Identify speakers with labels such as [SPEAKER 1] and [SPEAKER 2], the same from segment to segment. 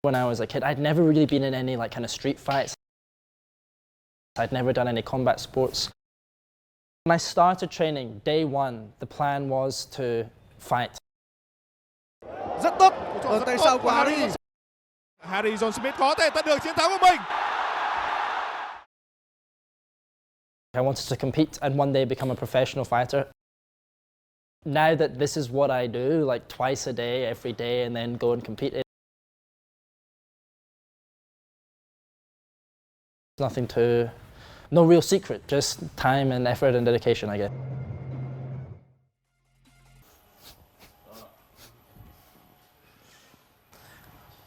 [SPEAKER 1] When I was a kid, I'd never really been in any like kind of street fights. I'd never done any combat sports. When I started training, day one, the plan was to fight.
[SPEAKER 2] Rất tốt ở tay sau của Harry. Harry John Smith có thể tận được chiến thắng của mình.
[SPEAKER 1] I wanted to compete and one day become a professional fighter. Now that this is what I do, like twice a day, every day, and then go and compete, it's nothing to, no real secret, just time and effort and dedication, I guess.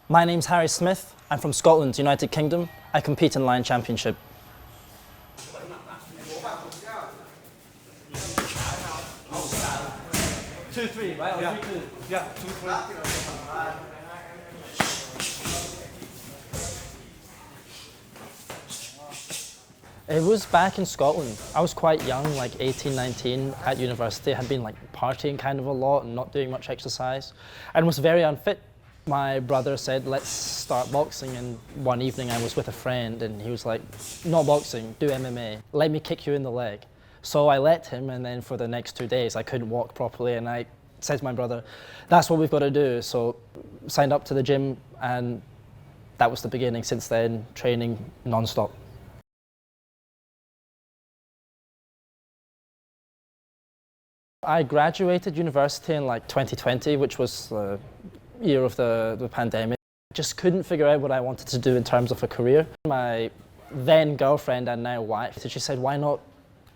[SPEAKER 1] My name's Harry Smith. I'm from Scotland, United Kingdom. I compete in Lion Championship. 2-3, right? Yeah. 3-2.
[SPEAKER 2] Yeah, 2-3.
[SPEAKER 1] It was back in Scotland. I was quite young, like 18, 19, at university. I had been like partying kind of a lot and not doing much exercise and was very unfit. My brother said, let's start boxing, and one evening I was with a friend and he was like, not boxing, do MMA. Let me kick you in the leg. So I let him, and then for the next 2 days I couldn't walk properly, and I said to my brother, that's what we've got to do. So signed up to the gym, and that was the beginning. Since then, training non-stop. I graduated university in like 2020, which was the year of the pandemic. I just couldn't figure out what I wanted to do in terms of a career. My then girlfriend and now wife, she said, why not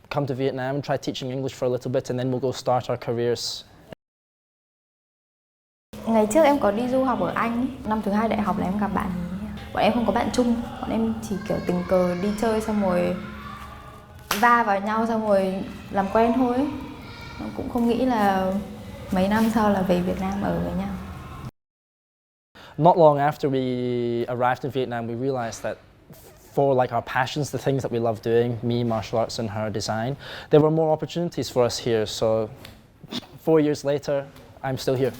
[SPEAKER 1] come to Vietnam and try teaching English for a little bit, and then we'll go start our careers.
[SPEAKER 3] Ngày trước em có đi du học ở Anh, năm thứ hai đại học là em gặp bạn ấy. Bọn em không có bạn chung, bọn em chỉ kiểu tình cờ đi chơi xong rồi va vào nhau xong rồi làm quen thôi. Cũng không nghĩ là mấy năm sau là về Việt Nam ở với nhau.
[SPEAKER 1] Not long after we arrived in Vietnam, we realized that for like our passions, the things that we love doing, me, martial arts, and her, design, there were more opportunities for us here. So 4 years later, I'm still here.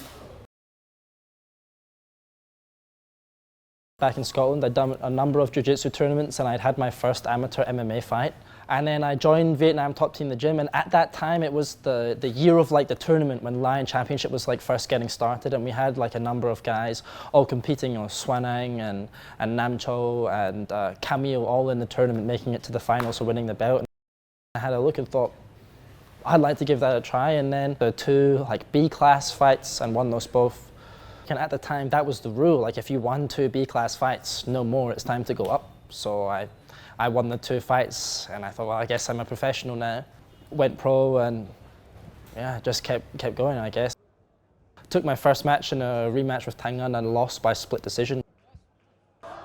[SPEAKER 1] Back in Scotland, I'd done a number of jiu-jitsu tournaments and I'd had my first amateur MMA fight. And then I joined Vietnam Top Team the gym, and at that time it was the year of like the tournament when Lion Championship was like first getting started, and we had like a number of guys all competing, you know, Swanang and Nam Cho and Camille all in the tournament, making it to the finals, so winning the belt. And I had a look and thought, I'd like to give that a try, and then the 2 like B-class fights and won those both. And at the time that was the rule, like if you won 2 B-class fights, no more, it's time to go up. So I won the 2 fights, and I thought, well, I guess I'm a professional now. Went pro, and yeah, just kept going, I guess. Took my first match in a rematch with Thanh Ngân and lost by split decision.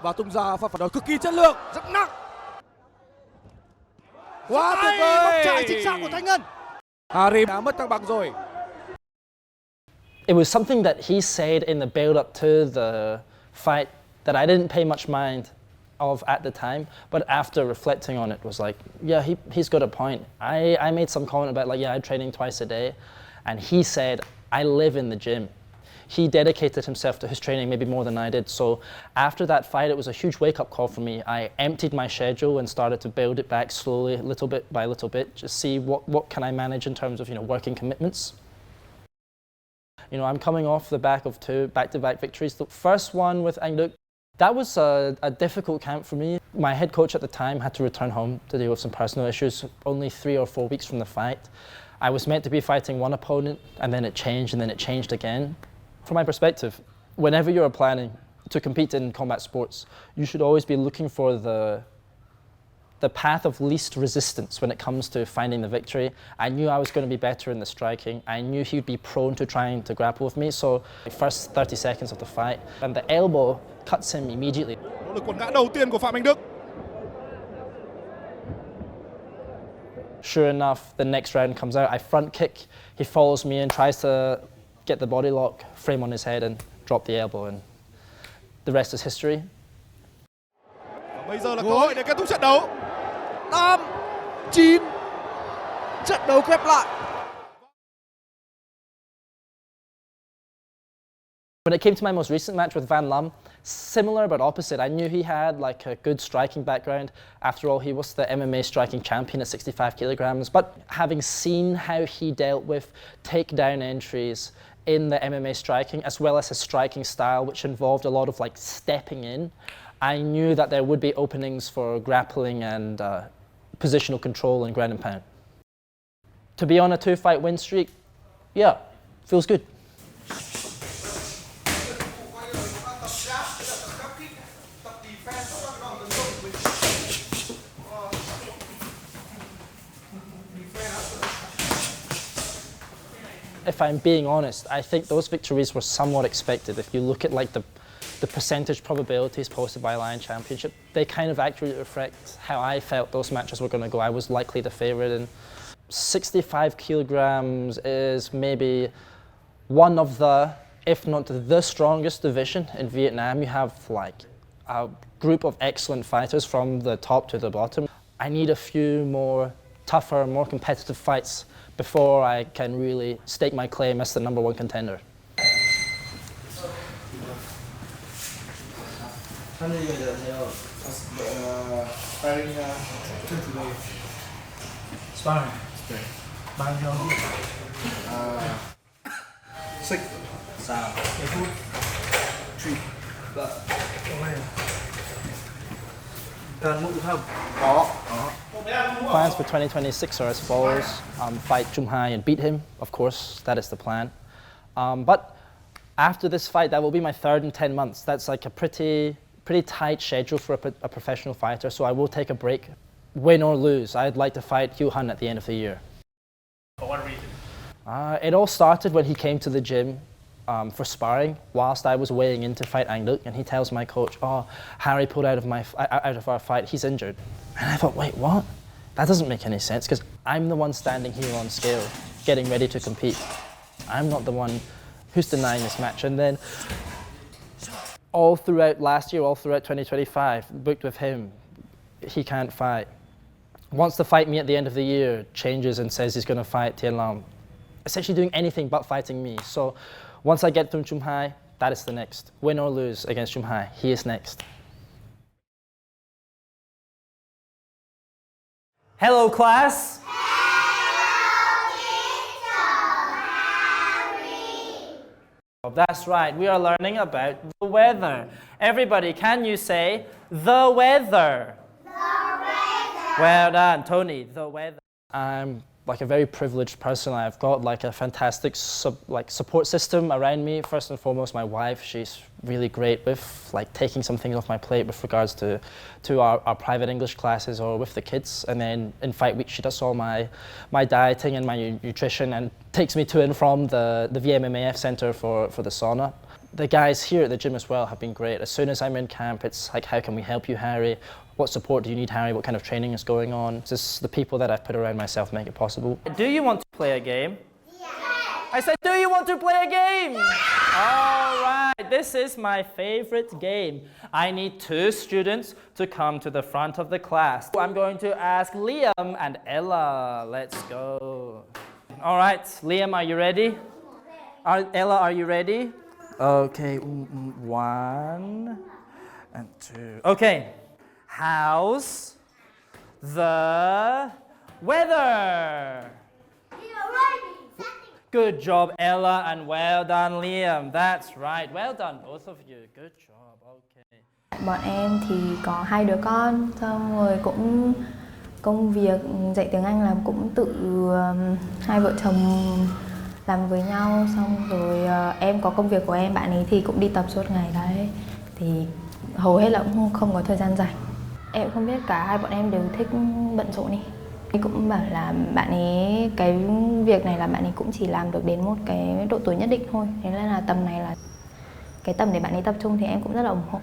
[SPEAKER 2] Và tung ra pha phản đối cực kỳ chất lượng, rất nặng. Quá tuyệt vời, bóc chạy chính xác của Thanh Ngân. Harry đã mất thăng bằng rồi.
[SPEAKER 1] It was something that he said in the build-up to the fight that I didn't pay much mind of at the time, but after reflecting on it, was like, yeah, he's got a point. I made some comment about like, yeah, I'm training twice a day, and he said, I live in the gym. He dedicated himself to his training maybe more than I did. So after that fight, it was a huge wake-up call for me. I emptied my schedule and started to build it back slowly, little bit by little bit, just see what can I manage in terms of, you know, working commitments. You know, I'm coming off the back of 2 back-to-back victories. The first one with Anh Đức, that was a difficult camp for me. My head coach at the time had to return home to deal with some personal issues, only 3 or 4 weeks from the fight. I was meant to be fighting one opponent, and then it changed, and then it changed again. From my perspective, whenever you're planning to compete in combat sports, you should always be looking for the path of least resistance when it comes to finding the victory. I knew I was going to be better in the striking. I knew he'd be prone to trying to grapple with me. So the first 30 seconds of the fight, and the elbow cuts him immediately.
[SPEAKER 2] Nỗ lực quật ngã đầu tiên của Phạm Anh Đức.
[SPEAKER 1] Sure enough, the next round comes out. I front kick. He follows me and tries to get the body lock, frame on his head, and drop the elbow. And the rest is history.
[SPEAKER 2] Và bây giờ là cơ hội để kết thúc trận đấu. 8-9, trận đấu khép lại.
[SPEAKER 1] When it came to my most recent match with Van Lum, similar but opposite. I knew he had like a good striking background. After all, he was the MMA striking champion at 65 kilograms. But having seen how he dealt with takedown entries in the MMA striking, as well as his striking style, which involved a lot of like stepping in, I knew that there would be openings for grappling and positional control and ground and pound. To be on a 2-fight win streak, yeah, feels good. If I'm being honest, I think those victories were somewhat expected. If you look at like the percentage probabilities posted by Lion Championship, they kind of accurately reflect how I felt those matches were going to go. I was likely the favorite, and 65 kilograms is maybe one of the, if not the strongest division in Vietnam. You have like a group of excellent fighters from the top to the bottom. I need a few more tougher, more competitive fights before I can really stake my claim as the #1 contender.
[SPEAKER 4] Sparring. Bao nhiêu?
[SPEAKER 2] 6.
[SPEAKER 4] Sao? 10 phút.
[SPEAKER 2] 3.
[SPEAKER 4] Vâng. Cần mũ không?
[SPEAKER 2] Có.
[SPEAKER 1] Plans for 2026 are as follows. Fight Trung Hai and beat him, of course, that is the plan. But after this fight, that will be my 3rd in 10 months. That's like a pretty tight schedule for a professional fighter, so I will take a break. Win or lose, I'd like to fight Hugh Hun at the end of the year.
[SPEAKER 4] For what reason?
[SPEAKER 1] It all started when he came to the gym for sparring whilst I was weighing in to fight Anh Đức, and he tells my coach, "Oh, Harry pulled out of our fight, he's injured." And I thought, wait, what? That doesn't make any sense, because I'm the one standing here on scale, getting ready to compete. I'm not the one who's denying this match. And then all throughout last year, all throughout 2025, booked with him, he can't fight. Wants to fight me at the end of the year, changes and says he's going to fight Tien Lam. Essentially doing anything but fighting me. So once I get through Trung Hai, that is the next. Win or lose against Trung Hai, he is next.
[SPEAKER 5] Hello, class. That's right, we are learning about the weather. Everybody, can you say the weather? The weather. Well done, Tony, the weather.
[SPEAKER 1] I'm like a very privileged person. I've got like a fantastic support system around me. First and foremost, my wife. She's really great with like taking some things off my plate with regards to our private English classes or with the kids. And then in fight week, she does all my dieting and my nutrition and takes me to and from the VMMAF center for the sauna. The guys here at the gym as well have been great. As soon as I'm in camp, it's like, how can we help you, Harry? What support do you need, Harry? What kind of training is going on? It's just the people that I've put around myself make it possible.
[SPEAKER 5] Do you want to play a game? Yes. I said, do you want to play a game? Yes. All right, this is my favorite game. I need 2 students to come to the front of the class. I'm going to ask Liam and Ella. Let's go. All right, Liam, are you ready? Ella, are you ready? Okay, 1 and 2. Okay. How's the weather? Good job, Ella, and well done, Liam. That's right. Well done, both of you. Good job. Okay.
[SPEAKER 3] Bọn em thì có 2 đứa con, xong rồi cũng công việc dạy tiếng Anh là cũng tự hai vợ chồng làm với nhau, xong rồi em có công việc của em, bạn ấy thì cũng đi tập suốt ngày đấy, thì hầu hết là cũng không có thời gian rảnh. Em không biết, cả hai bọn em đều thích bận rộn đi. Em cũng bảo là bạn ấy, cái việc này là bạn ấy cũng chỉ làm được đến một cái độ tuổi nhất định thôi. Thế nên là tầm này là cái tầm để bạn ấy tập trung thì em cũng rất là ủng hộ.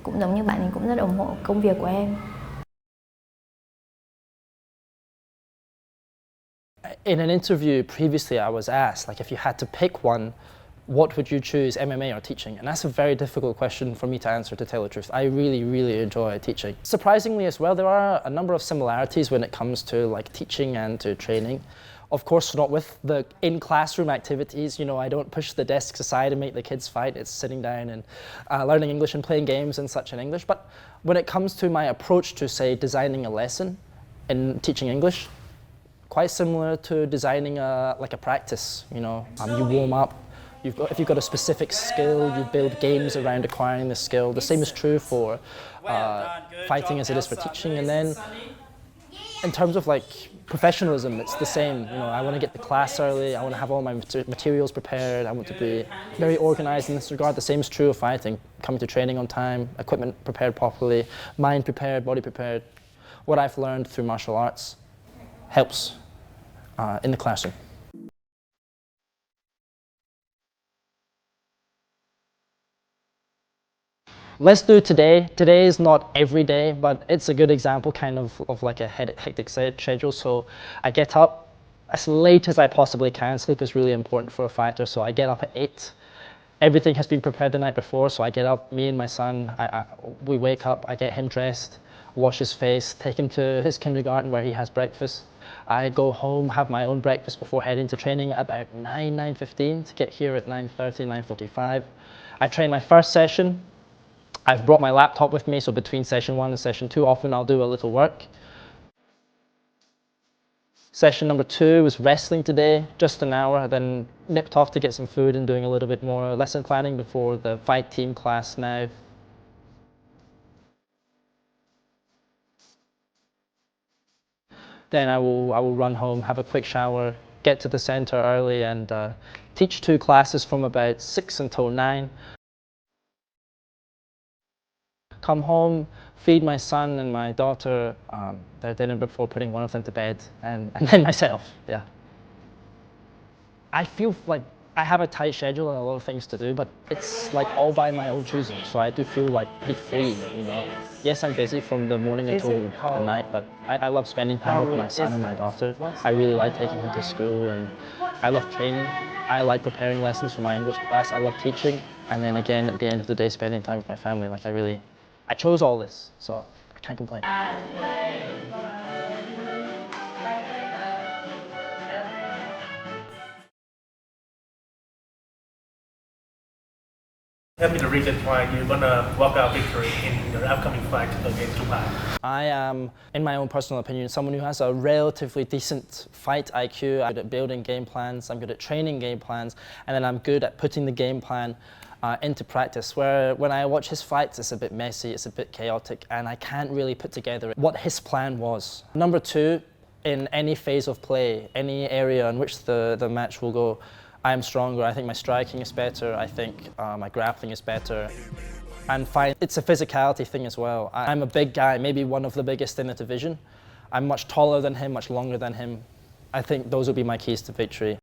[SPEAKER 3] Cũng giống như bạn ấy cũng rất là ủng hộ công việc của em.
[SPEAKER 1] In an interview previously, I was asked, like, if you had to pick one, what would you choose, MMA or teaching? And that's a very difficult question for me to answer, to tell the truth. I really, really enjoy teaching. Surprisingly as well, there are a number of similarities when it comes to like teaching and to training. Of course, not with the in-classroom activities. You know, I don't push the desks aside and make the kids fight. It's sitting down and learning English and playing games and such in English. But when it comes to my approach to, say, designing a lesson and teaching English, quite similar to designing like a practice. You know, you warm up. If you've got a specific skill, you build games around acquiring the skill. The same is true for fighting as it is for teaching. And then, in terms of like professionalism, it's the same. You know, I want to get to class early. I want to have all my materials prepared. I want to be very organized in this regard. The same is true of fighting. Coming to training on time, equipment prepared properly, mind prepared, body prepared. What I've learned through martial arts helps in the classroom. Let's do today. Today is not every day, but it's a good example kind of like a hectic schedule. So I get up as late as I possibly can. Sleep is really important for a fighter, so I get up at 8. Everything has been prepared the night before, so I get up, me and my son, we wake up, I get him dressed, wash his face, take him to his kindergarten where he has breakfast. I go home, have my own breakfast before heading to training at about 9:15 to get here at 9:30, 9:45. I train my first session. I've brought my laptop with me, so between session 1 and session 2, often I'll do a little work. Session number 2 was wrestling today, just an hour, then nipped off to get some food and doing a little bit more lesson planning before the fight team class now. Then I will run home, have a quick shower, get to the center early and teach 2 classes from about 6 until 9. Come home, feed my son and my daughter their dinner before putting one of them to bed, and then myself, yeah. I feel like I have a tight schedule and a lot of things to do, but it's like all by my own choosing, so I do feel like pretty free, you know. Yes, I'm busy from the morning until the night, but I love spending time with my son and my daughter. I really like taking them to school, and I love training. I like preparing lessons for my English class. I love teaching, and then again, at the end of the day, spending time with my family. Like I chose all this, so I can't complain.
[SPEAKER 4] Tell me the reason why you're gonna walk out victory in your upcoming fight against Japan.
[SPEAKER 1] I am, in my own personal opinion, someone who has a relatively decent fight IQ. I'm good at building game plans, I'm good at training game plans, and then I'm good at putting the game plan into practice, where when I watch his fights, it's a bit messy, it's a bit chaotic, and I can't really put together what his plan was. Number 2, in any phase of play, any area in which the match will go, I'm stronger. I think my striking is better. I think my grappling is better. And it's a physicality thing as well. I'm a big guy, maybe one of the biggest in the division. I'm much taller than him, much longer than him. I think those would be my keys to victory.